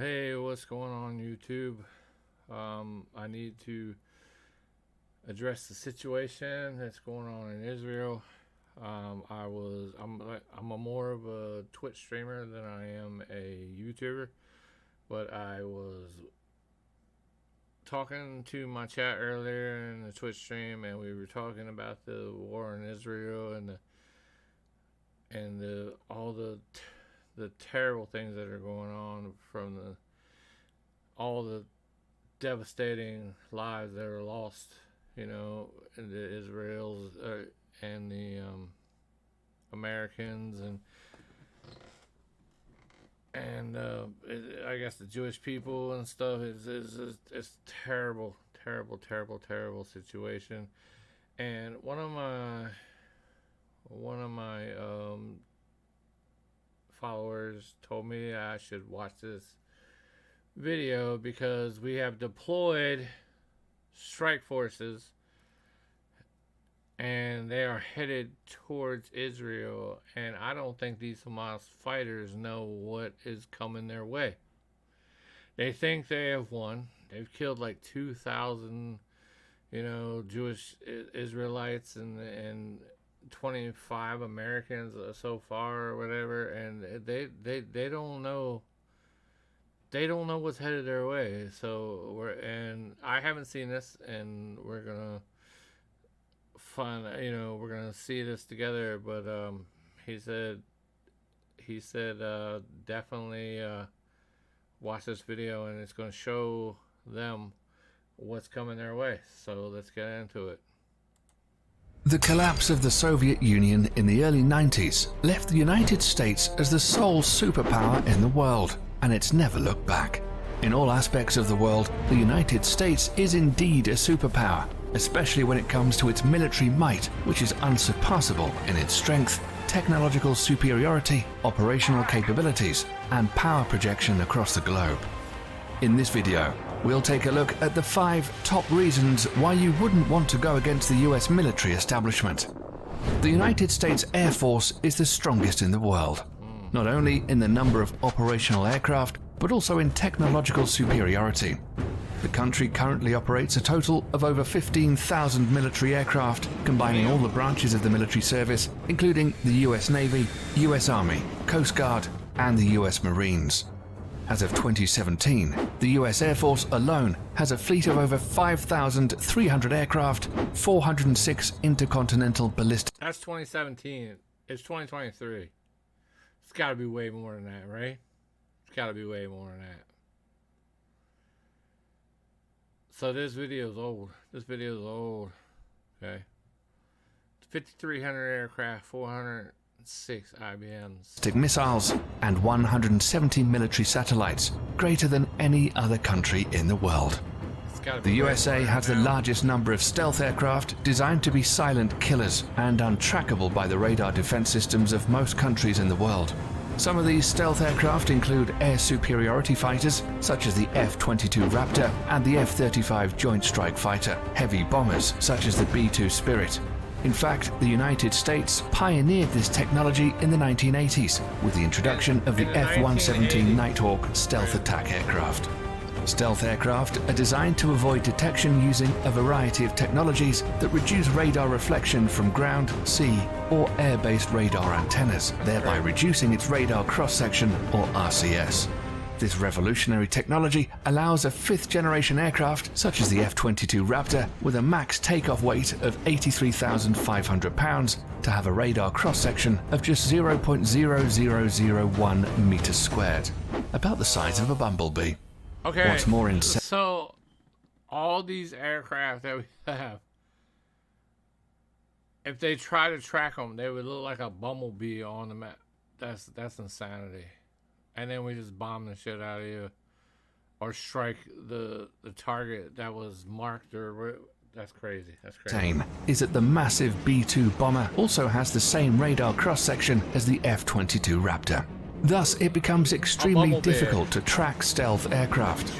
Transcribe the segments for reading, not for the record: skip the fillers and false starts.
Hey, what's going on YouTube? I need to address the situation that's going on in Israel. I'm a more of a Twitch streamer than I am a YouTuber, but I was talking to my chat earlier in the Twitch stream, and we were talking about the war in Israel and all the terrible things that are going on from all the devastating lives that are lost, in the Israels and the Americans and I guess the Jewish people and stuff. It's terrible, terrible, terrible, terrible situation. And one of my followers told me I should watch this video because we have deployed strike forces and they are headed towards Israel, and I don't think these Hamas fighters know what is coming their way. They think they have won. They've killed like 2,000 Jewish Israelites and 25 Americans so far or whatever, and they don't know what's headed their way. So I haven't seen this, and we're gonna we're gonna see this together. But he said definitely watch this video, and it's gonna show them what's coming their way. So let's get into it. The collapse of the Soviet Union in the early 90s left the United States as the sole superpower in the world, and it's never looked back. In all aspects of the world, the United States is indeed a superpower, especially when it comes to its military might, which is unsurpassable in its strength, technological superiority, operational capabilities, and power projection across the globe. In this video, we'll take a look at the 5 top reasons why you wouldn't want to go against the US military establishment. The United States Air Force is the strongest in the world, not only in the number of operational aircraft, but also in technological superiority. The country currently operates a total of over 15,000 military aircraft, combining all the branches of the military service, including the US Navy, US Army, Coast Guard, and the US Marines. As of 2017, the US Air Force alone has a fleet of over 5,300 aircraft, 406 intercontinental ballistic... That's 2017. It's 2023. It's got to be way more than that, right? It's got to be way more than that. So this video is old. Okay. 5,300 aircraft, 406 IBMs. Missiles, and 170 military satellites, greater than any other country in the world. The USA has the largest number of stealth aircraft designed to be silent killers and untrackable by the radar defense systems of most countries in the world. Some of these stealth aircraft include air superiority fighters, such as the F-22 Raptor and the F-35 Joint Strike Fighter, heavy bombers, such as the B-2 Spirit. In fact, the United States pioneered this technology in the 1980s with the introduction of the F-117 Nighthawk stealth attack aircraft. Stealth aircraft are designed to avoid detection using a variety of technologies that reduce radar reflection from ground, sea, or air-based radar antennas, thereby reducing its radar cross-section, or RCS. This revolutionary technology allows a 5th-generation aircraft, such as the F-22 Raptor, with a max takeoff weight of 83,500 pounds, to have a radar cross-section of just 0.0001 meters squared, about the size of a bumblebee. Okay, what's more so all these aircraft that we have, if they try to track them, they would look like a bumblebee on the map. That's insanity. And then we just bomb the shit out of you, or strike the target that was marked, or that's crazy. That's crazy. Same is that the massive B-2 bomber also has the same radar cross-section as the F-22 Raptor. Thus, it becomes extremely difficult to track stealth aircraft.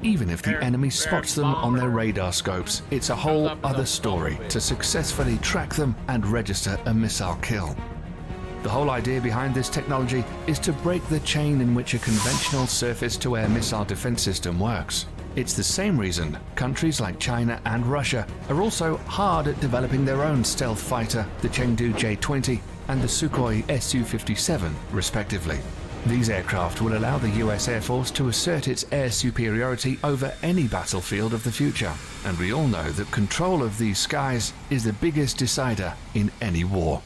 Even if the enemy spots them on their radar scopes, it's a whole other story to successfully track them and register a missile kill. The whole idea behind this technology is to break the chain in which a conventional surface-to-air missile defense system works. It's the same reason countries like China and Russia are also hard at developing their own stealth fighter, the Chengdu J-20 and the Sukhoi Su-57, respectively. These aircraft will allow the US Air Force to assert its air superiority over any battlefield of the future, and we all know that control of these skies is the biggest decider in any war.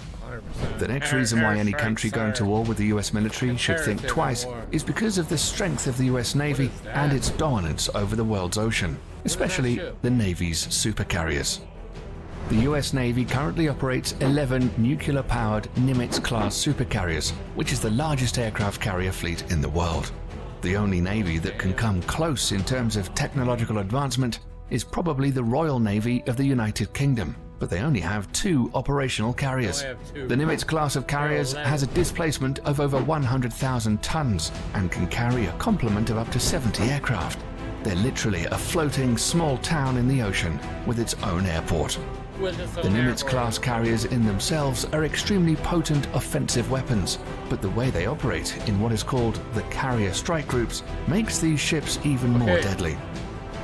100%. The next reason why any country going to war with the US military should think twice is because of the strength of the US Navy and its dominance over the world's ocean, especially the Navy's supercarriers. The US Navy currently operates 11 nuclear-powered Nimitz-class supercarriers, which is the largest aircraft carrier fleet in the world. The only Navy that can come close in terms of technological advancement is probably the Royal Navy of the United Kingdom, but they only have 2 operational carriers. The Nimitz class of carriers has a displacement of over 100,000 tons and can carry a complement of up to 70 aircraft. They're literally a floating small town in the ocean with its own airport. The Nimitz-class carriers in themselves are extremely potent offensive weapons, but the way they operate in what is called the carrier strike groups makes these ships even more deadly.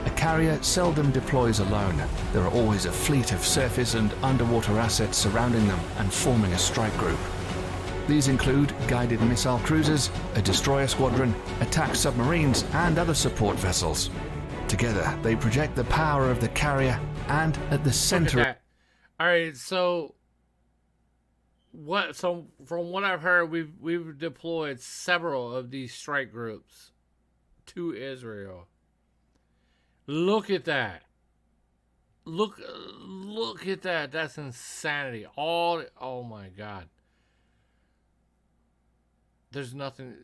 A carrier seldom deploys alone. There are always a fleet of surface and underwater assets surrounding them and forming a strike group. These include guided missile cruisers, a destroyer squadron, attack submarines, and other support vessels. Together, they project the power of the carrier, and at the center. All right, so from what I've heard, we've deployed several of these strike groups to Israel. Look at that. Look at that. That's insanity. Oh my God. There's nothing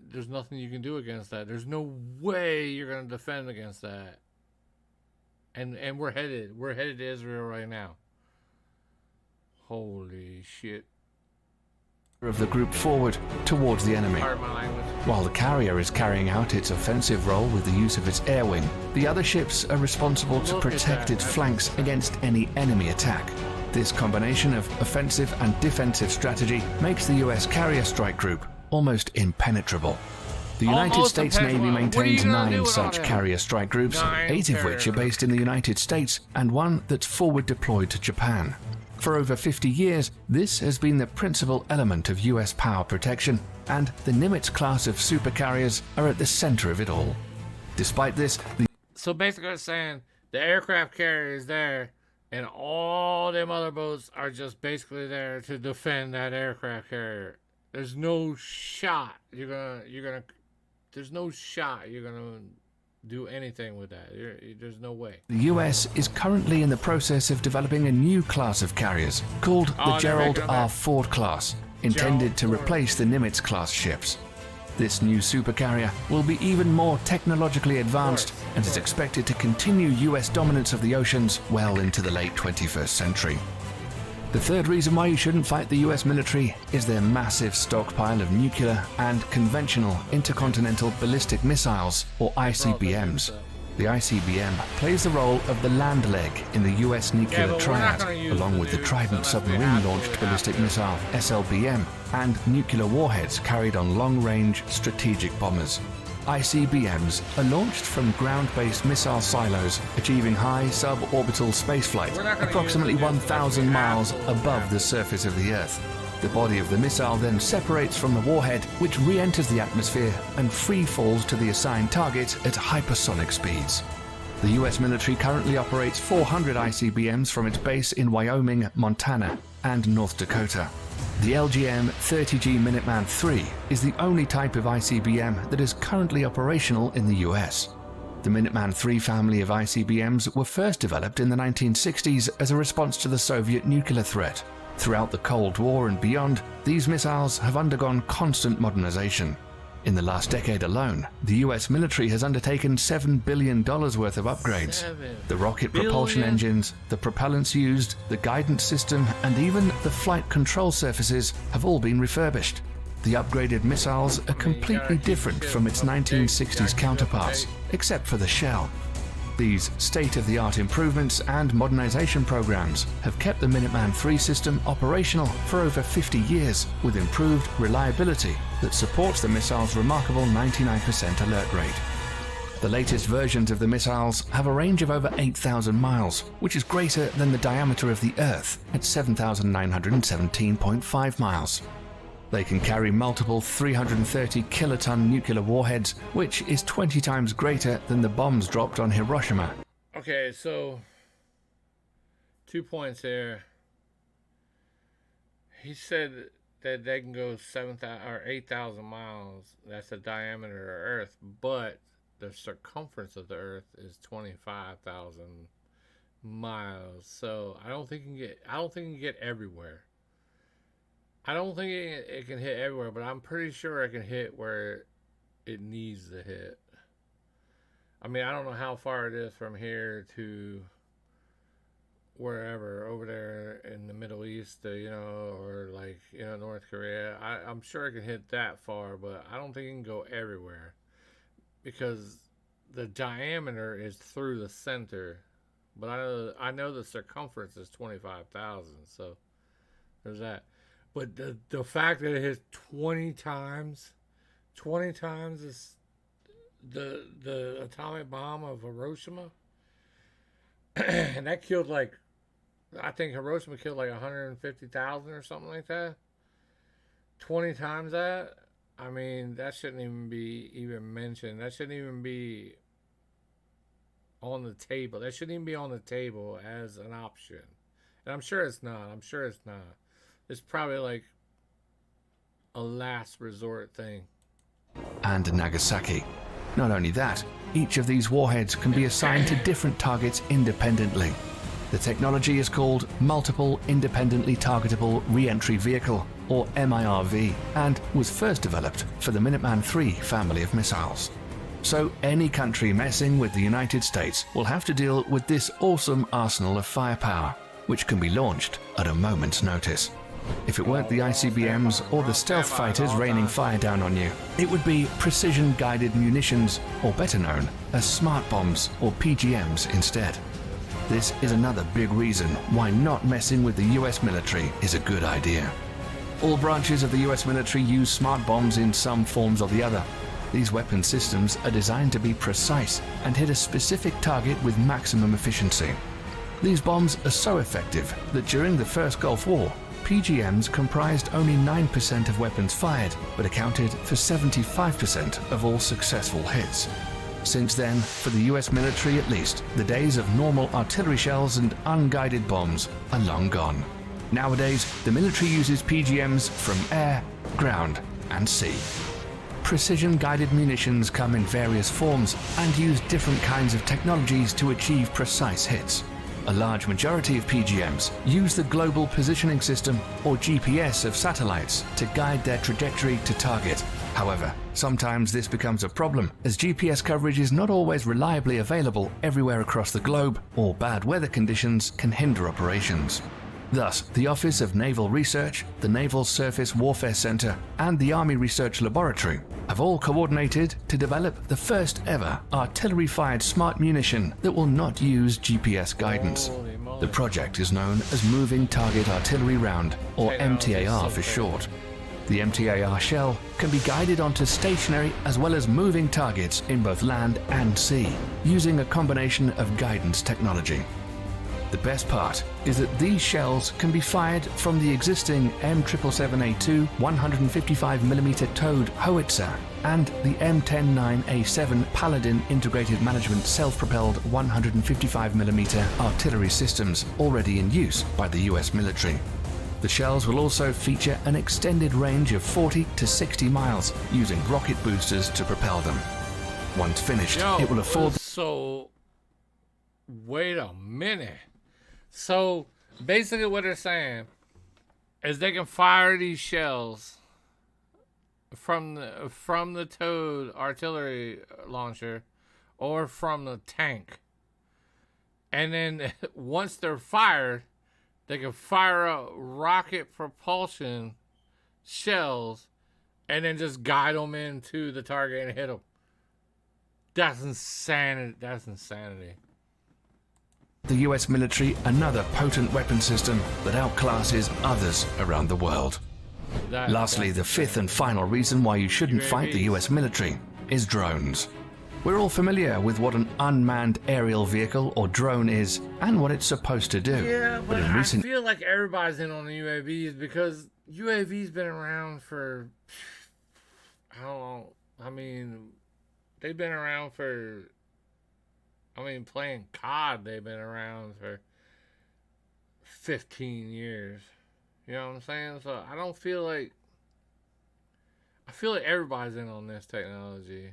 you can do against that. There's no way you're going to defend against that. And we're headed to Israel right now. Holy shit. Of the group forward towards the enemy. While the carrier is carrying out its offensive role with the use of its air wing, the other ships are responsible to protect its flanks against any enemy attack. This combination of offensive and defensive strategy makes the US carrier strike group almost impenetrable. The United States Navy maintains 9 such carrier strike groups, 8 of which are based in the United States and 1 that's forward deployed to Japan. For over 50 years, this has been the principal element of US power protection, and the Nimitz class of supercarriers are at the center of it all. Despite this, So basically it's saying the aircraft carrier is there, and all them other boats are just basically there to defend that aircraft carrier. There's no shot you're gonna do anything with that. There's no way. The US is currently in the process of developing a new class of carriers called the Gerald R. Ford class, intended to replace the Nimitz class ships. This new supercarrier will be even more technologically advanced and is expected to continue US dominance of the oceans well into the late 21st century. The third reason why you shouldn't fight the US military is their massive stockpile of nuclear and conventional intercontinental ballistic missiles, or ICBMs. The ICBM plays the role of the land leg in the US nuclear triad, along with the Trident submarine-launched ballistic missile, SLBM, and nuclear warheads carried on long-range strategic bombers. ICBMs are launched from ground-based missile silos, achieving high suborbital spaceflight, approximately 1,000 miles above the surface of the Earth. The body of the missile then separates from the warhead, which re-enters the atmosphere and free falls to the assigned target at hypersonic speeds. The US military currently operates 400 ICBMs from its base in Wyoming, Montana, and North Dakota. The LGM-30G Minuteman III is the only type of ICBM that is currently operational in the US. The Minuteman III family of ICBMs were first developed in the 1960s as a response to the Soviet nuclear threat. Throughout the Cold War and beyond, these missiles have undergone constant modernization. In the last decade alone, the US military has undertaken $7 billion worth of upgrades. The rocket propulsion engines, the propellants used, the guidance system, and even the flight control surfaces have all been refurbished. The upgraded missiles are completely different from its 1960s counterparts, except for the shell. These state-of-the-art improvements and modernization programs have kept the Minuteman III system operational for over 50 years with improved reliability that supports the missile's remarkable 99% alert rate. The latest versions of the missiles have a range of over 8,000 miles, which is greater than the diameter of the Earth at 7,917.5 miles. They can carry multiple 330 kiloton nuclear warheads, which is 20 times greater than the bombs dropped on Hiroshima. Okay, so 2 points here. He said that they can go 7,000 or 8,000 miles. That's the diameter of Earth, but the circumference of the Earth is 25,000 miles. So I don't think it can get everywhere. I don't think it can hit everywhere, but I'm pretty sure it can hit where it needs to hit. I mean, I don't know how far it is from here to wherever over there in the Middle East, or like, North Korea. I'm sure it can hit that far, but I don't think it can go everywhere because the diameter is through the center. But I know the circumference is 25,000, so there's that. But the fact that it hits 20 times is the atomic bomb of Hiroshima, and that killed I think Hiroshima killed 150,000 or something like that. 20 times that. I mean, that shouldn't even be mentioned. That shouldn't even be on the table. That shouldn't even be on the table as an option. And I'm sure it's not. It's probably a last resort thing. And Nagasaki. Not only that, each of these warheads can be assigned to different targets independently. The technology is called Multiple Independently Targetable Re-Entry Vehicle, or MIRV, and was first developed for the Minuteman III family of missiles. So any country messing with the United States will have to deal with this awesome arsenal of firepower, which can be launched at a moment's notice. If it weren't the ICBMs or the stealth fighters raining fire down on you, it would be precision-guided munitions, or better known as smart bombs or PGMs instead. This is another big reason why not messing with the US military is a good idea. All branches of the US military use smart bombs in some forms or the other. These weapon systems are designed to be precise and hit a specific target with maximum efficiency. These bombs are so effective that during the First Gulf War, PGMs comprised only 9% of weapons fired, but accounted for 75% of all successful hits. Since then, for the US military at least, the days of normal artillery shells and unguided bombs are long gone. Nowadays, the military uses PGMs from air, ground, and sea. Precision-guided munitions come in various forms and use different kinds of technologies to achieve precise hits. A large majority of PGMs use the Global Positioning System, or GPS, of satellites to guide their trajectory to target. However, sometimes this becomes a problem, as GPS coverage is not always reliably available everywhere across the globe, or bad weather conditions can hinder operations. Thus, the Office of Naval Research, the Naval Surface Warfare Center, and the Army Research Laboratory have all coordinated to develop the first ever artillery-fired smart munition that will not use GPS guidance. The project is known as Moving Target Artillery Round, or MTAR for short. The MTAR shell can be guided onto stationary as well as moving targets in both land and sea, using a combination of guidance technology. The best part is that these shells can be fired from the existing M777A2 155mm towed howitzer and the M109A7 Paladin Integrated Management self-propelled 155mm artillery systems already in use by the US military. The shells will also feature an extended range of 40 to 60 miles using rocket boosters to propel them. Once finished, it will afford... So, wait a minute. So, basically what they're saying is they can fire these shells from the towed artillery launcher or from the tank. And then once they're fired, they can fire up rocket propulsion shells and then just guide them into the target and hit them. That's insanity. the US military another potent weapon system that outclasses others around the world. Lastly, the fifth and final reason why you shouldn't fight the US military is drones. We're all familiar with what an unmanned aerial vehicle or drone is and what it's supposed to do. Yeah, but I feel like everybody's in on the UAVs because UAVs been around for how long? I mean, they've been around for. I mean, playing COD, they've been around for 15 years. You know what I'm saying? So I don't feel like. I feel like everybody's in on this technology.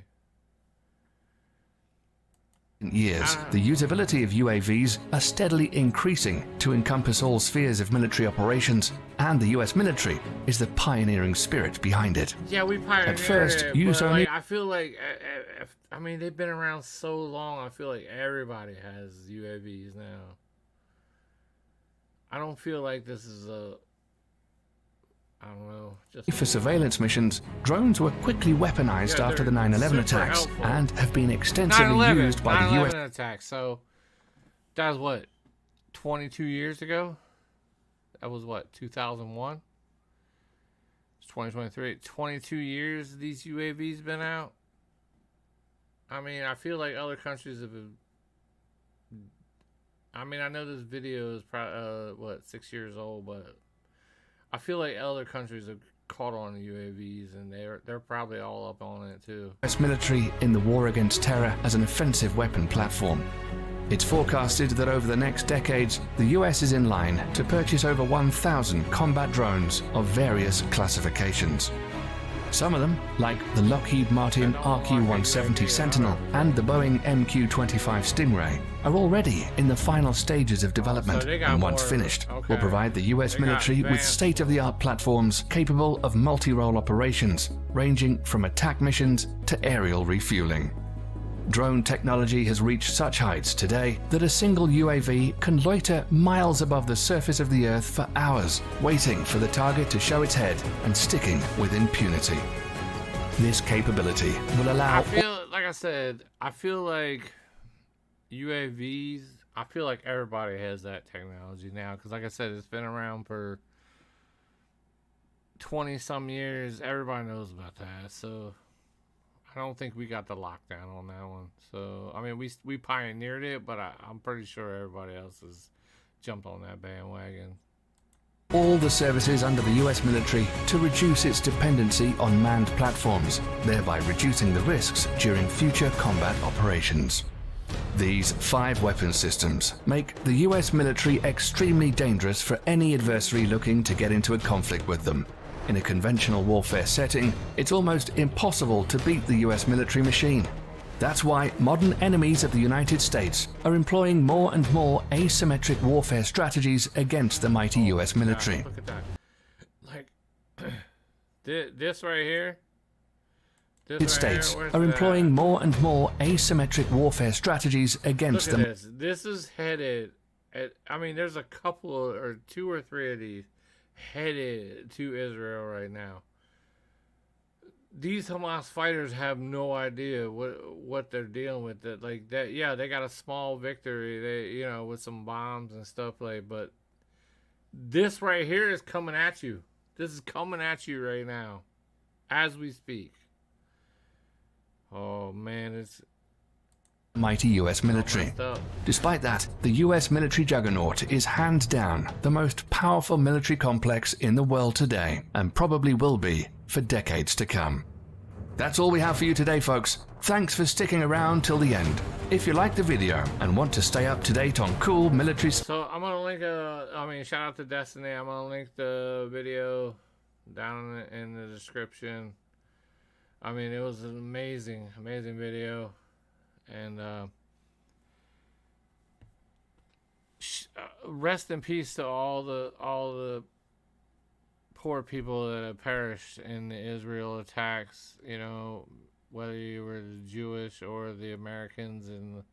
Years, the usability of UAVs are steadily increasing to encompass all spheres of military operations, and the US military is the pioneering spirit behind it. Yeah, we pioneered At first, it, use but only. I feel like, I mean, they've been around so long. I feel like everybody has UAVs now. I don't feel like this is a. I don't know. For surveillance missions, drones were quickly weaponized after the 9/11 attacks and have been extensively used by the US. 9/11 attacks. So that was what, 22 years ago. That was what, 2001. It's 2023. 22 years these UAVs been out. I mean, I feel like other countries have. I mean, I know this video is probably 6 years old, but I feel like other countries have caught on to UAVs, and they're probably all up on it too. US military in the war against terror as an offensive weapon platform. It's forecasted that over the next decades, the US is in line to purchase over 1,000 combat drones of various classifications. Some of them, like the Lockheed Martin RQ-170 Sentinel and the Boeing MQ-25 Stingray, are already in the final stages of development, and once finished, will provide the US military with state-of-the-art platforms capable of multi-role operations, ranging from attack missions to aerial refueling. Drone technology has reached such heights today that a single UAV can loiter miles above the surface of the Earth for hours, waiting for the target to show its head and sticking with impunity. This capability will allow... like I said, I feel like UAVs, I feel like everybody has that technology now. Because like I said, it's been around for 20-some years. Everybody knows about that. So I don't think we got the lockdown on that one. So, I mean, we pioneered it, but I'm pretty sure everybody else has jumped on that bandwagon. All the services under the US military to reduce its dependency on manned platforms, thereby reducing the risks during future combat operations. These 5 weapon systems make the US military extremely dangerous for any adversary looking to get into a conflict with them. In a conventional warfare setting, it's almost impossible to beat the US military machine. That's why modern enemies of the United States are employing more and more asymmetric warfare strategies against the mighty US military. God, look at that. Like, this right here. The United States are employing more and more asymmetric warfare strategies against them. This is headed at, I mean, there's a couple or 2 or 3 of these headed to Israel right now. These Hamas fighters have no idea what they're dealing with. That like that, yeah, they got a small victory. They, with some bombs and stuff like. But this right here is coming at you. This is coming at you right now, as we speak. Oh man, it's mighty US military. Despite that, the US military juggernaut is hands down the most powerful military complex in the world today, and probably will be for decades to come. That's all we have for you today, folks. Thanks for sticking around till the end. If you liked the video and want to stay up to date on cool military... So I'm going to link, shout out to Destiny. I'm going to link the video down in the description. I mean, it was an amazing video. And rest in peace to all the poor people that have perished in the Israel attacks. Whether you were the Jewish or the Americans, and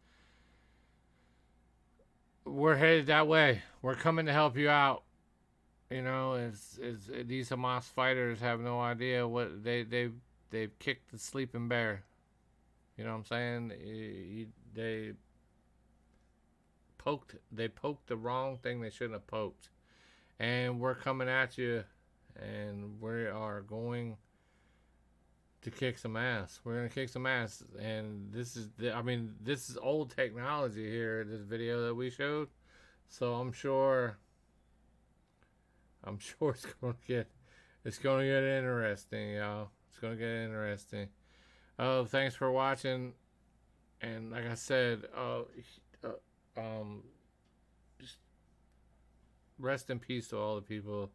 we're headed that way. We're coming to help you out. It's these Hamas fighters have no idea what they've kicked the sleeping bear. You know what I'm saying? poked the wrong thing they shouldn't have poked. And we're coming at you, and we are going to kick some ass. We're gonna kick some ass, and this is old technology here. This video that we showed, so I'm sure it's gonna get interesting, y'all. It's gonna get interesting. Oh, thanks for watching, and like I said, just rest in peace to all the people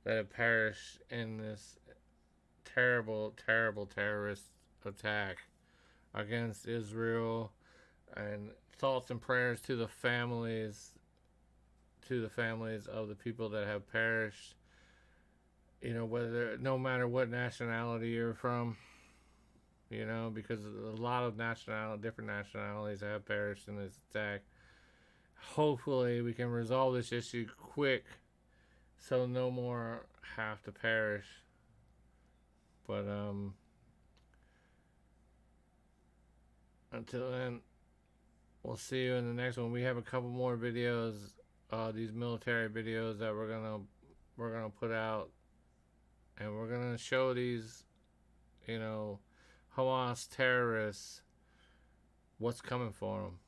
that have perished in this terrible, terrible terrorist attack against Israel, and thoughts and prayers to the families of the people that have perished. You know, no matter what nationality you're from, you know, because a lot of different nationalities have perished in this attack. Hopefully, we can resolve this issue quick, so no more have to perish. But until then, we'll see you in the next one. We have a couple more videos, these military videos that we're gonna put out, and we're gonna show these, you know, Hamas terrorists what's coming for them.